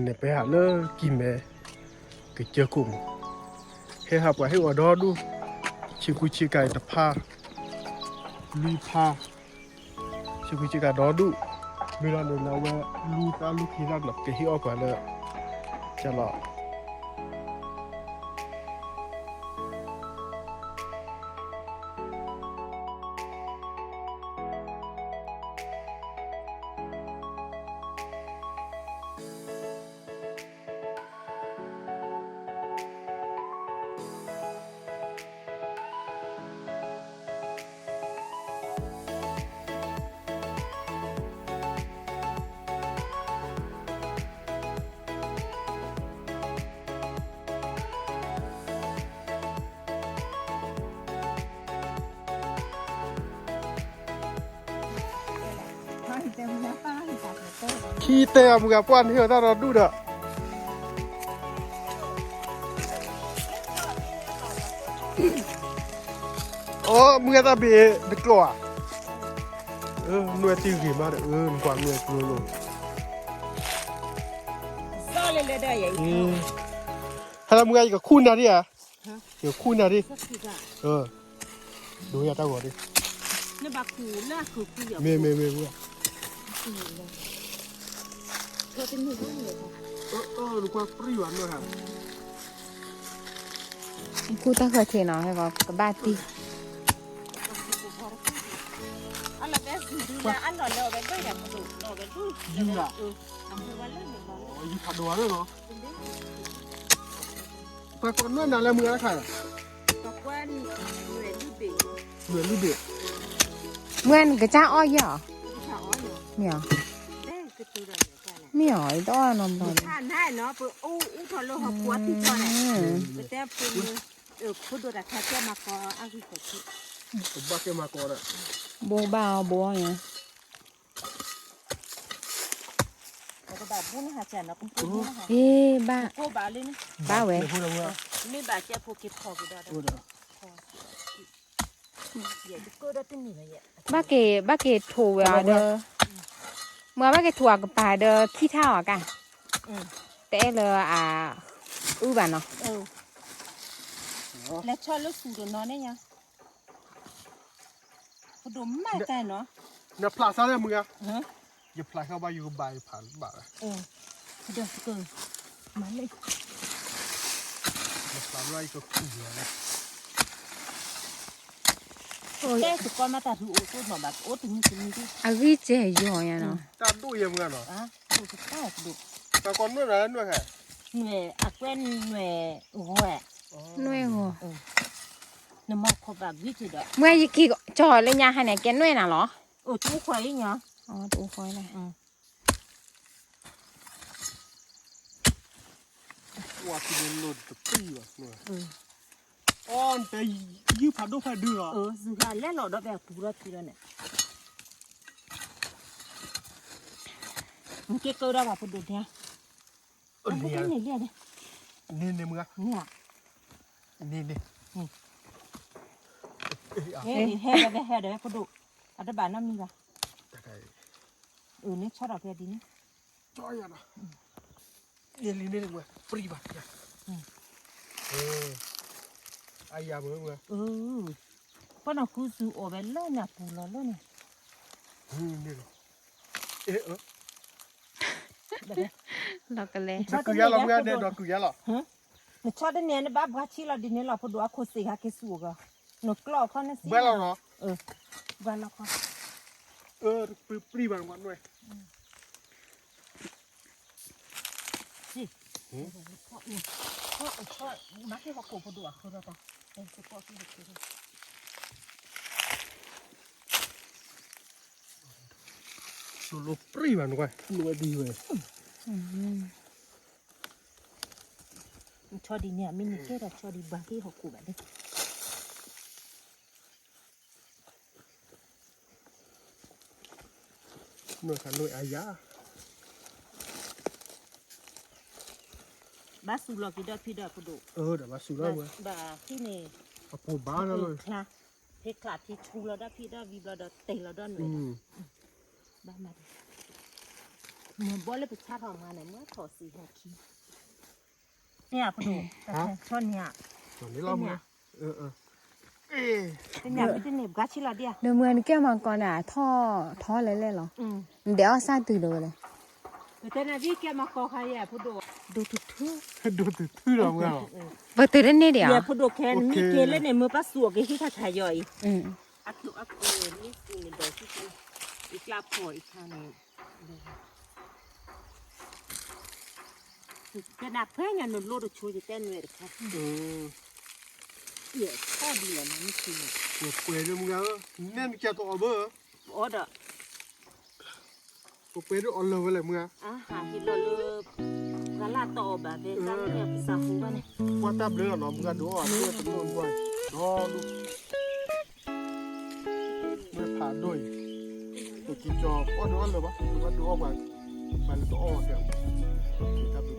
เนี่ยไปหาเลิกกินแม่ก็เจอกลุ่มให้หาไปให้อดอดูชิคุชิไก่ตะพาลุยพาชิคุชิไก่ดอดูเวลาเนี่ยเราว่าลูกที่รักหลับก็ให้ออกไปเลยจะหล่อขี้เตะมึงกับป้อนเที่ยวถ้าเราดูเด้อโอ้มึงจะเบียดกลัวหน่วยตีกี่มาเด้อกว่าหน่วยกลัวลงถ้ามึงไงกับคู่นาดิอ่ะเดี๋ยวคู่นาดิดูอย่าตาหัวดินี่บักคูน่าคือคู่อย่างเมย์เธอเป็นมือด้วยเหรอลูกว่าปริวันด้วยครับคู่ตาเคยเทน้องให้บอกกับบ้านตียิงอ่ะยิงผัดดัวด้วยเหรอไปก่อนเมื่อนานแล้วมืออะไรค่ะเหมือนลูกเด็กเมื่อนกระจ้าอ้อยเหรอเหมียวเหมียวไอ้ต้อนมตอนท่านให้เนาะไปอู้ทอโลหะปวดที่ตอนไหนไปแต่เป็นพูดโดดแค่มาก็อากิกดผมบ้าแค่มาก่อนอ่ะโบบาโบเนี่ยก็แบบพูดนะฮะเจ้าเนาะคุณพูดนะฮะบ้าพูดบ้าเลยนี่บ้าเว้ยไม่บ้าเจ้าพูดเก็บของกูได้บ้าเกถั่วเด้อเมื่อบ้าเกถั่วกับปลาเด้อขี้เท่าอ่ะกันแต่เลยบ้านเนาะแล้วชอบลูกสูดนอนได้ยังกูดูไม่ใจเนาะเนี่ยพลาดซะเลยมึงอ่ะอย่าพลาดเข้าไปอยู่กับใบผ่านบ่าเดี๋ยวเกินมันเลยอย่าพลาดอะไรก็ขี้เลยแต่สุกมาแต่ถูกพูดหน่อยแบบถึงนี่วิเจยอยันเนาะตามดูยังไงเนาะดูสุดแก่ดูแต่ก่อนนู่นอะไรนู่นไงหน่วยอักเว้นหน่วยหัวหน่วยหัวน้ำมันขบแบบวิจิตรเมื่อกี้จอดเลยยังให้เนี่ยแกหน่วยน่ะเหรอตู้ควายเนาะตู้ควายเลยว่าที่มันหลุดตะปี้ว่ะเนี่ยแต่ยืมผัดด้วยผัดเดือสุดาเล่นหลอดแบบปูรัดทีละเนี่ยมึงเก็บตัวได้ป่ะพูดดูเนี่ยนี่มึงอ่ะเนี่ยนี่เฮ้เดี๋ยวพูดดูอัตบ้านน้ำมีป่ะนี่ชอบอะไรดีนี่จ้อยอ่ะนะนี่เลยมึงปรีบ้าไอ้ยามึงเพราะเราคือซื้อโอเวอร์เลยเนี่ยปูแล้วเนี่ยนี่หรอเรากันเลยดอกกุยาเราเมื่อเด็ดดอกกุยาหรอเนี่ยชอบได้เนี่ยบ้าบ้าชีเราดิเนี่ยเราพอดูว่าโคสิกาเคสูก็หนูกล้าเขาเนี่ยสิบ้าเราเหรอบ้าเราเขาปรีบ้านวันด้วยสิพ่อนักที่เขาโกพอดูอ่ะเขาเราต้องเป็นพ่อที่เด็กลูกปรีบ้านด้วยรวยดีเว้ยชอบดีเนี่ยไม่มีแค่แต่ชอบดีบ้าที่เขาโกแบบนี้หน่วยขันหน่วยอายาบ้าสูรอกี่ดอกพี่ดอกพอดูเดี๋ยวบ้าสูรอเว้ยบ้าที่เนี่ยปูบ้าแล้วเลยค่ะเพชรขาดที่ชูเราได้พี่ได้วีเราได้เตะเราได้หน่วยบ้ามา เหมือนบ่เลยไปชาติออกมาเนี่ยเมื่อถอดสีหัวขี้เนี่ยพอดูช่อนเนี่ย ตอนนี้เราเนี่ยเอ๊ะ เป็นอย่างที่เหน็บกัชิลาเดีย เดี๋ยวเมื่อนี้แก้มังกรอ่ะท่ออะไรเลยเหรอเดี๋ยวซาตื่นเลย แต่นาวิแกมาคอใครอ่ะพอดูดูทุกทุก ดูตื่นเราเงา เปิดตื่นได้นี่เดี๋ยว เดี๋ยวพอดูแคนมีเกลเล่นในมือป้าสวกที่ถ้าถ่ายย่อยอักตุอักเอนี่สิเดี๋ยวที่อีกลาพออีกทางนึงจะนับเพื่อนยันนุ่นโลดช่วยจะเต้นเวรครับเดี๋ยวข้อเดียวนั่นคือ เดี๋ยวเปิดเลยมึงเอาเนี่ยมีแค่ตัวเอาเบอร์ อ๋อเด้อ ตัวเปิดด้วยออนเลยเลยมึงอ่ะ หาหินเลยกะลาโตแบบเบซันเนี่ยภาษาฮูกันเนี่ย ว่าตับเรือเนาะมึงกันดูอ่อนด้วยจำนวนกว่าดอดูไม่ผ่านด้วยตัวกินจอบอ้อนเลยปะว่าดูออกมามันตัวอ้อเดียวกินตับดู